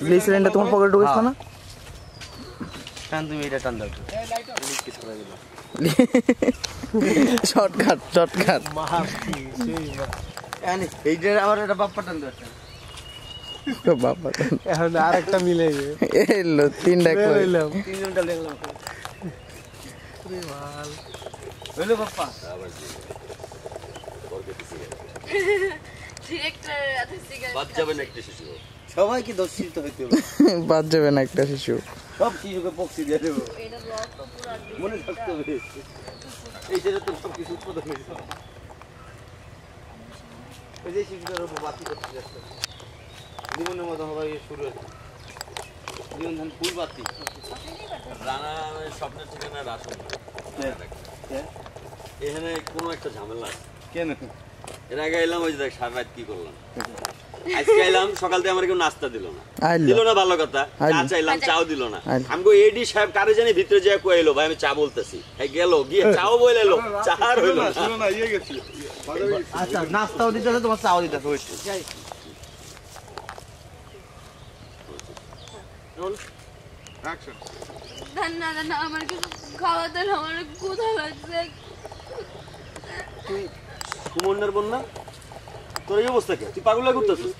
গ্লিসারিনটা তোমার পকেটে ঢুকেছে না? টান তুমি এটা টান দাও শর্টকাট এইটা আমার একটা বাপ্পা টান দাও বাবা এখন আরেকটা মিলে এলো তিনটা তিনজনটা লেগলাম হইলো বাপ্পা সবাইকে দর্শিত হইতে হবে বাদ যাবে না একটা শিশু সব শিশুকে পক্সি দিয়ে দেবো মনে থাকতে হবে এইটা তো সব কিছু উৎপাদন হয়েছে ওই যে শিশুটার উপর বাতি করতে যাচ্ছে জীবনের মতো হবে শুরু হয়েছে জীবন ধান ফুল বাতি রানা স্বপ্নের ঠিকানা রাসন এখানে কোনো একটা ঝামেলা আছে কেন এর আগে এলাম ওই যে দেখ সারা রাত কি করলাম আজকে এলাম সকাল থেকে আমার কেউ নাস্তা দিল না ভালো কথা চা চাইলাম চাও দিল না আমি এডি সাহেব কারে জানি ভিতরে যায় কই এলো ভাই আমি চা বলতেছি গেল গিয়ে চাও বলে এলো চা আর হইলো না শুনো না ইয়ে গেছি আচ্ছা নাস্তাও দিতেছে তোমার চাও দিতেছে হইছে অ্যাকশন না আমার কিছু খাওয়া দেন আমার ক্ষুধা লাগছে তুই সুমন্নার বন্যা তোর এই অবস্থা কে তুই পাগল করতেছিস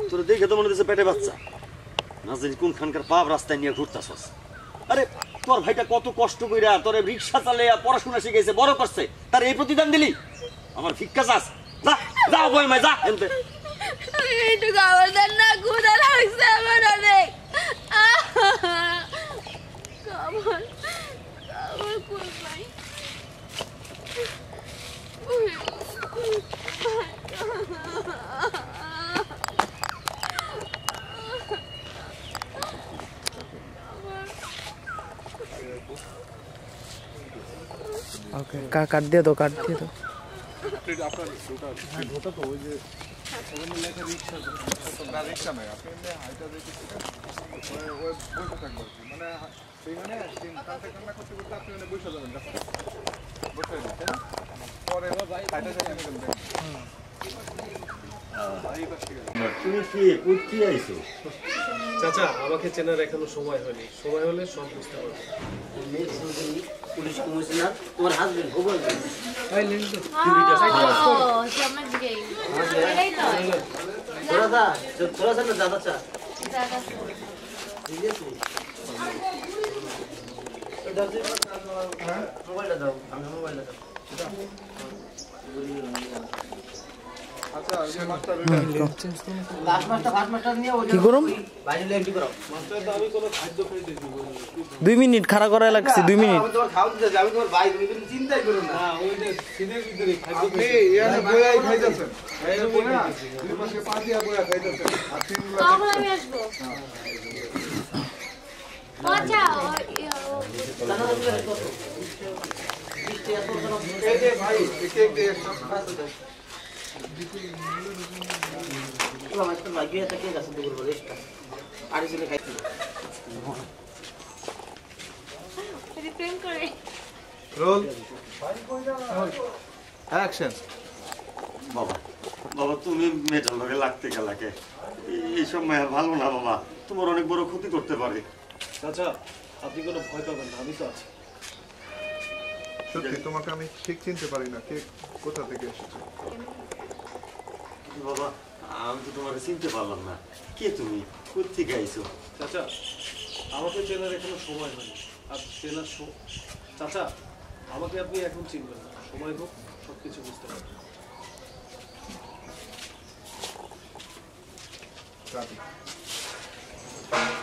তোর দেখে তো মনে হচ্ছে পেটে বাচ্চা না জানি কোনখানকার পাপ রাস্তায় নিয়ে ঘুরতেছস আরে তোর ভাইটা কত কষ্ট কইরা তোর রিক্সা চালাইয়া পড়াশোনা শিখাইছে বড় করছে তার এই প্রতিদান দিলি আমার ভিক্ষা চাস যা যা বই মা যা এনতে একটু খাওয়া দেন না ক্ষুধা লাগছে আমার অনেক খাবার কোন ভাই ওকে কাট দিয়ে দাও আপনার ওটা তো ওই যে ওখানে লেখা রিক্সা রিক্সা নয় আপনি হাইটা দেখেছিলেন ওই বসে থাকবো মানে সেইখানে কান্না করতে করতে আপনি ওখানে বসে যাবেন বসে যাবেন পরে হাইটা যাবেন তুমি কি উঠতে আইছো চাচা আমাকে চেনার এখনো সময় হয়নি সময় হলে সব বুঝতে পারবো পুলিশ কমিশনার তোমার হাজবেন্ড খবর थोड़ा सा ना ज्यादा चा मोबाइल दाओ हम मोबाइल दाओ আচ্ছা মাস্টার লাস্ট মাস্টার নিয়ে ওই কি করুম বাইরে লেফটি করো মাস্টার তো আমি কোনো খাদ্য খাইতে দিব 2 মিনিট খাড়া করা লাগছে 2 মিনিট আমি তোমার খাওয়া দিতে যাবি তোমার ভাই তুমি কিন্তু চিন্তাই করো না ওই যে সিনের ভিতরে খাদ্য আপনি এখানে বইয়াই খাইতেছেন এখানে বইয়া দুই মাসে পাতিয়া বইয়া খাইতেছেন আর তিন কখন আমি আসবো আচ্ছা জানা তুমি কত এই যে ভাই এক দিয়ে একটা পুরো মাস্টার লাগিয়ে থাকে গাছ দুপুর বলে এটা আর এসে খাইতে রিপেয়ার করে রোল অ্যাকশন বাবা বাবা তুমি মেয়েটার লগে লাগতে গেলাকে এই সময় আর ভালো না বাবা তোমার অনেক বড় ক্ষতি করতে পারে চাচা আপনি কোনো ভয় পাবেন না আমি তো আছি সত্যি তোমাকে আমি ঠিক চিনতে পারি না কে কোথা থেকে এসেছে বাবা আমি তো তোমাকে চিনতে পারলাম না কে তুমি কোথেকে আইছো চাচা আমাকে চেনার এখনো সময় হয়নি আর চেনার চাচা আমাকে আপনি এখন চিনবেন না সময় হোক সব কিছু বুঝতে পারবেন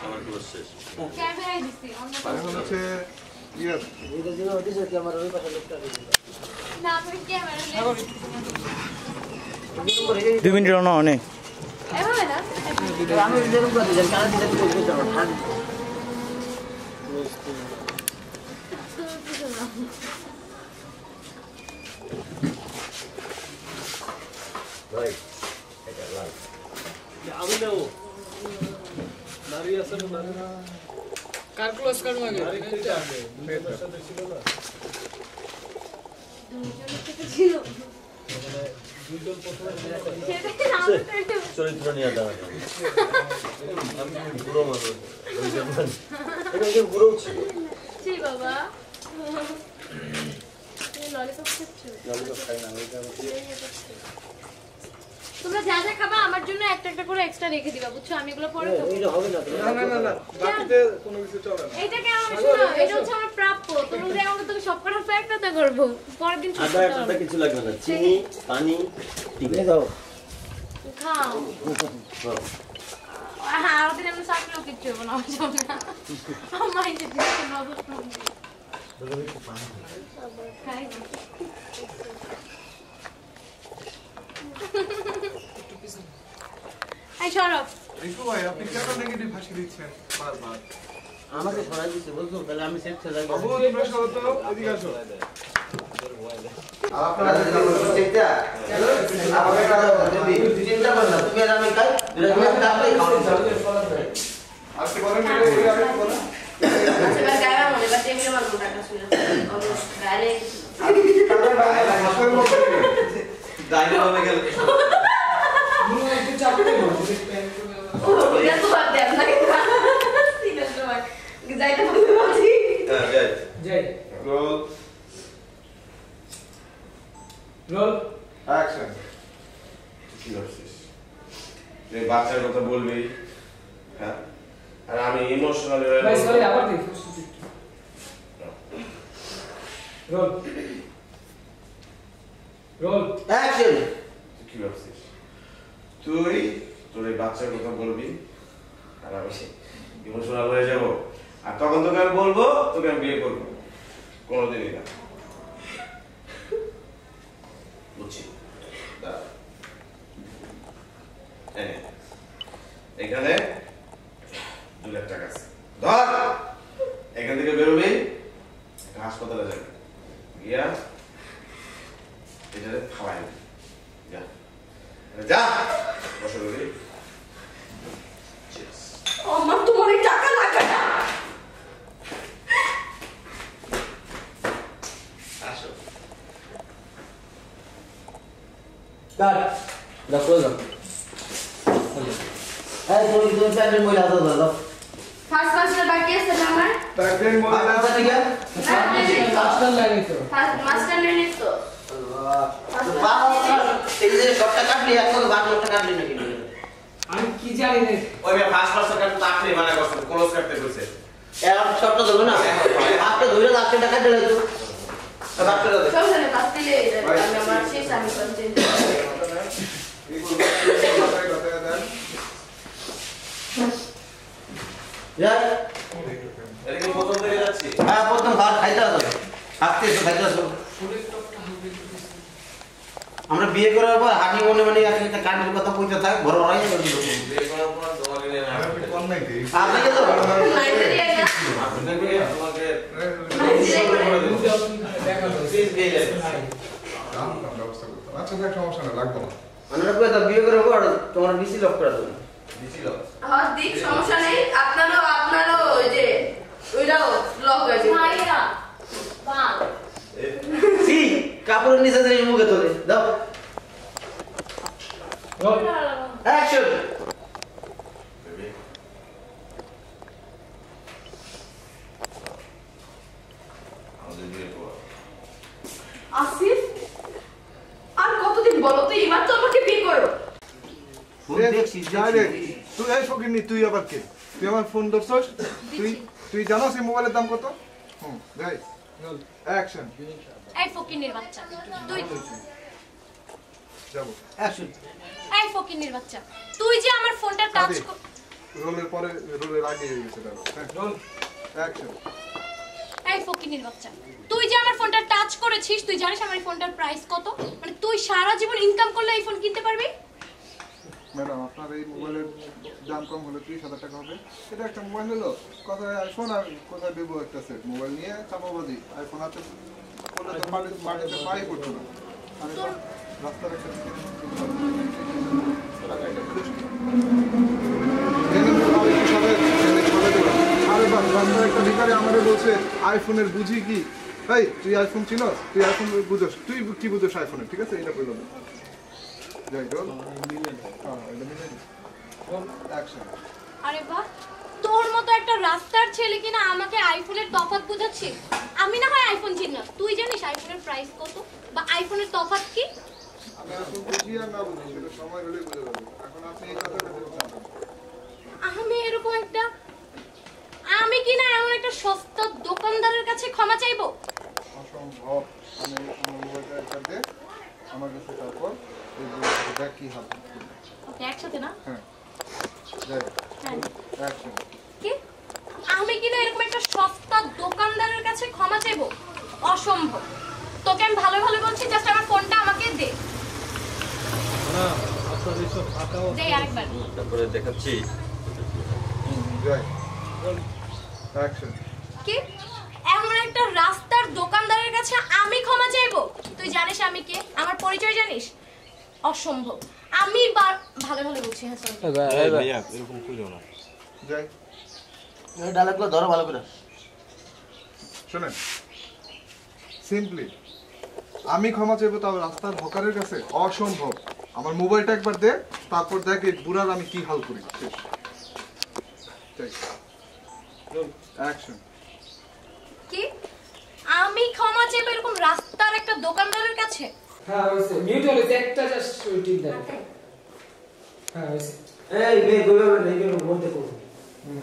আমার খবর শেষ ক্যামেরায় দিছি এখন হচ্ছে ইয়েস এটা যে ওটি যে আমার ওই পাশে লোকটা না আমি ক্যামেরা 2 মিনিট না অনেক এভাবে না আমি যেরকম করে দিলাম কারা দিতে বলতে যাও ঠান ভাই এটা লাইভ আমি না ও নারী আছে না নারী কার ক্লোজ করব আগে নারী কোনটা আছে মেয়েটার সাথে ছিল না দুজন থেকে ছিল চরিত্র নিয়ে দাঁড়া আমি বুড়ো মানুষ এটা বুড়ো ছিল জি বাবা ললিপপ তোমরা যা যা খাবা আমার জন্য একটা একটা করে এক্সট্রা রেখে দিবা বুঝছো আমি এগুলো পরে খাবো এটা হবে না না বাকিতে কোনো কিছু চলে না এটা কেমন শোনো এটা হচ্ছে আমার প্রাপ্য তোমরা আমাকে তো সব কটা প্যাকটা করব পরের দিন আদা একটা কিছু লাগবে না চিনি পানি টিপে দাও খাও হ্যাঁ ওদিন আমি সাকলেও কিচ্ছু হবো না আমার মাইন্ডে দিচ্ছে নজর খাই এই সরব রিকু ভাই আপনি কেন নেগেটিভ হাসি দিচ্ছেন বারবার আমাকে সরাই দিতে বলছো তাহলে আমি সেট ছেড়ে বাবু তোমরা সরো তো এদিকে আসো আপনারা চিন্তা আমাকে চিন্তা করো না তুমি আর আমি খাই দুটো তুমি আপনি খাও আজকে বলেন আমি বলেন এবার গায়বা মনে বা টেবিলে মারবো টাকা শুনে গালে ডাইনে হবে গেল ও এটা তো বাদ দেন না সিরিয়াস নয় যাইতে বলতে বলছি যাই রোল অ্যাকশন কি করছিস তুই বাচ্চার কথা বলবি হ্যাঁ আর আমি ইমোশনাল হয়ে ভাই সরি আবার দেখ রোল অ্যাকশন কি করছিস তুই তোর এই বাচ্চার কথা বলবি আর আমি ইমোশনাল হয়ে যাব আর তখন তোকে আমি বলবো তোকে আমি বিয়ে করবো কোনোদিনই না বুঝছি দাঁড়া। এই নে। এখানে 2 লাখ টাকা আছে ধর এখান থেকে বেরোবি একটা হাসপাতালে যাবি গিয়া এটারে খাওয়াই যা যা বসে রবি আমার তোমার এই টাকা লাগবে না আসো কাট দেখো দাও এই তুমি প্যান্টের মহিলা দাও দাও ফার্স্ট মাস্টার বাকি আছে না আমার ব্যাকগ্রাউন্ড বলে দাও আচ্ছা ঠিক আছে মাস্টার লাইনে তো ফার্স্ট মাস্টার নেই তো এই যে সবটা কাটলি একদম 12 লাখ টাকা কাটলি নাকি আমি কি জানি না ওই ফার্স্ট পার্সন কাট তো আপনি মানা করছেন ক্লোজ কাটতে কইছে এর সবটা দেবো না আপনি ধরে লাখ টাকা দিলে তো বাচ্চা দাও সমস্যা নেই বাস দিলে আমি আমার শেষ আমি কন্টেন্ট রিকু ভাই কথা দেন যাই এটা কি প্রথম থেকে যাচ্ছি হ্যাঁ প্রথম ভাত খাইতে হবে আজকে তো খাইতে হবে আমরা বিয়ে করার পর হানি মনে মনে একটা কানের কথা কইতে থাক বড় বড়াই করে দিল বিয়ে করার পর তোমাকে নিয়ে না আপনি কোন নাই কি আপনাকে তো নাইজেরিয়া আপনাকে তোমাকে দেখালো প্লিজ বিয়ে যাবে দাম ব্যবস্থা করতে আচ্ছা দেখ সমস্যা না লাগবে না আমরা কই তো বিয়ে করার পর তোমার বিসি লক করে দেব দিছিল হ্যাঁ দিক সমস্যা নেই আপনারও ওই যে ওইটাও লক হয়ে যাবে ভাইয়া বাহ সি কাপড়ের নিচে দিয়ে মুখে তোলে দাও রোল অ্যাকশন বেবি আমাদের বিয়ে কর আসিফ আর কতদিন বলো তো এবার তো আমাকে বিয়ে করো ফোন দেখছিস ডাইরেক্ট তুই এই ফকিরনি তুই আবার কে তুই আমার ফোন ধরছস তুই জানোস এই মোবাইলের দাম কত যাই অ্যাকশন এই ফকিনের বাচ্চা তুই যাবো অ্যাকশন এই ফকিনের বাচ্চা তুই যে আমার ফোনটা টাচ রোলের পরে রোলের আগে হয়ে গেছে দাঁড়াও রোল অ্যাকশন এই ফকিনের বাচ্চা তুই যে আমার ফোনটা টাচ করেছিস তুই জানিস আমার এই ফোনটার প্রাইস কত মানে তুই সারা জীবন ইনকাম করলে এই ফোন কিনতে পারবি ম্যাডাম আপনার এই মোবাইলের দাম কম হলে 30,000 টাকা হবে এটা একটা মোবাইল হলো কোথায় আইফোন আর কোথায় ভিভো একটা সেট মোবাইল নিয়ে চাপাবাদি আইফোন হাতে করলে তো মাটিতে পাই পড়তো না আমি তো রাস্তার একটা রাস্তার একটা ভিকারে আমাদের বলছে আইফোনের বুঝি কি তাই তুই আইফোন চিনস তুই আইফোন বুঝোস তুই কি বুঝোস আইফোনের ঠিক আছে এটা বললাম যাই রোল হ্যাঁ এটা মিলে রোল অ্যাকশন আরে বাহ, তোর মতো একটা রাস্তার ছেলে কিনা আমাকে আইফোনের তফাৎ বুঝাচ্ছি। আমি না হয় আইফোন চিনি না, তুই জানিস আইফোনের প্রাইস কত বা আইফোনের তফাৎ কি? আমি এখন বুঝি আর না বুঝি সেটা সময় হলেই বুঝে যাবে। এখন আপনি এই কথাটা বলছেন আমি এরকম একটা, আমি কিনা এমন একটা সস্তা দোকানদারের কাছে ক্ষমা চাইবো? অসম্ভব। আমি আমার মোবাইলটা একটা দে আমার কাছে, তারপর এই দেখ কি হবে। ওকে, একসাথে না? হ্যাঁ যাই হ্যাঁ। অ্যাকশন কি? আমি কিনা এরকম একটা সস্তা দোকানদারের কাছে ক্ষমা চাইবো? অসম্ভব। তোকে আমি ভালো ভালো বলছি, জাস্ট আমার ফোনটা আমাকে দে। না আপনার এইসব ফাঁকা দে আরেকবার। তারপরে দেখাচ্ছি যাই অ্যাকশন কি? এমন একটা রাস্তার দোকানদারের কাছে আমি ক্ষমা চাইবো? তুই জানিস আমি কে? আমার পরিচয় জানিস? অসম্ভব। আমি ভালো ভালো বলছি। হ্যাঁ sorry। ভাইয়া এরকম কইও না। যাই এই ডায়লগগুলো ধরো ভালো করে। শোনেন, সিম্পলি আমি ক্ষমা চাইবো তাও রাস্তার হকারের কাছে? অসম্ভব। আমার মোবাইলটা একবার দে, তারপর দেখ এই বুড়ার আমি কি হাল করি। অ্যাকশন কি? আমি ক্ষমা চাইবো এরকম রাস্তার একটা দোকানদারের কাছে? হ্যাঁ হয়েছে, মিউট হয়েছে, একটা জাস্ট টিপ দেন। হ্যাঁ হয়েছে। এই মেয়ে কইবে না, এই বলতে কো।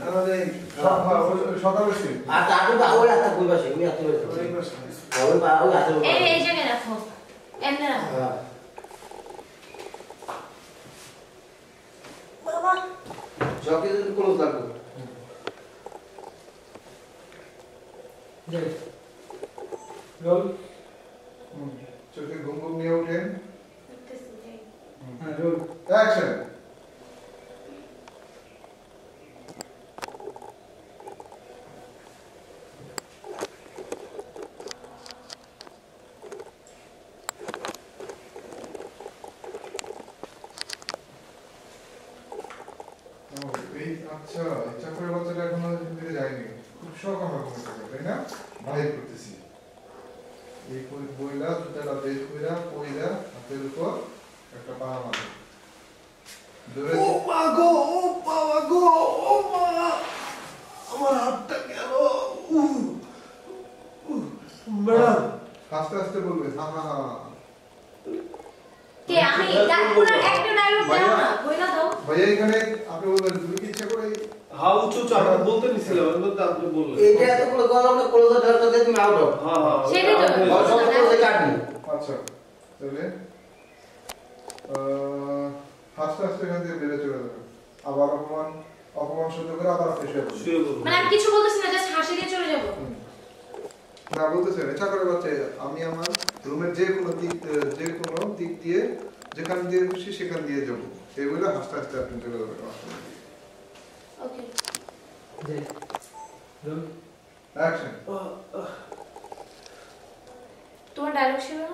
আমাদের সকালে আর তারপর তো ওই হাতে কইবা সে, ওই হাতে কইবা। ওই হাতে কইবা। এই জায়গায় রাখো, এমনে রাখো। বাবা, চকে যদি ক্লোজ লাগবে। যাই রোল। চোখে ঘুম ঘুম নিয়ে ওঠেন। হ্যাঁ রোল। অ্যাকশন এই আচ্ছা, ইচ্ছা করে বাচ্চাটা এখনো দিকে যায়নি। খুব শখ আমার কোনো তাই না? বাহির করতেছি এই বইলা জুতাটা বের কইরা পইরা হাতের উপর একটা পা মারে। ধরে ও মা গো, ও বাবা গো, ও মা, আমার হাতটা গেল। ম্যাডাম আস্তে আস্তে বলবে হা হা হা। কে আমি? তারপর একটা ডায়লগ দাও না, কইলা দাও। ভাইয়া এখানে আপনি বলবেন তুমি কি ইচ্ছা করে হ্যাঁ উঁচু উঁচু আমি বলতে নিছিলাম, এর মধ্যে আপনি বললেন। এইটা এত করে গলা না ক্লোজ ধরতে দে, তুমি আউট হও। হ্যাঁ হ্যাঁ সেটাই তো। সব ক্লোজে কাটনি। আচ্ছা তাহলে আস্তে আস্তে এখান থেকে বেড়ে চলে যাবে। আবার অপমান অপমান সহ্য করে আবার আপনি শুয়ে পড়বেন। শুয়ে বলুন। মানে আমি কিছু বলতেছি না, জাস্ট হাসি দিয়ে চলে যাবো। না বলতেছেন ইচ্ছা করে বাচ্চা আমি আমার রুমের যে কোনো দিক দিয়ে যেখান দিয়ে খুশি সেখান দিয়ে যাবো এই বলে হাসতে হাসতে আপনি চলে যাবেন। ওকে, যাই রোল। অ্যাকশন তোমার ডায়লগ ছিল না?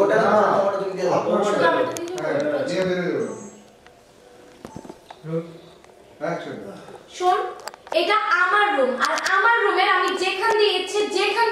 ওটা না, ওটা তুমি দিয়ে দাও। শুধু আমারটা দিয়ে হ্যাঁ দিও? নিয়ে বেরিয়ে যাবেন। রোল। অ্যাকশন শোন, এটা আমার রুম, আর আমার রুমে আমি যেখান দিয়ে ইচ্ছে যেখান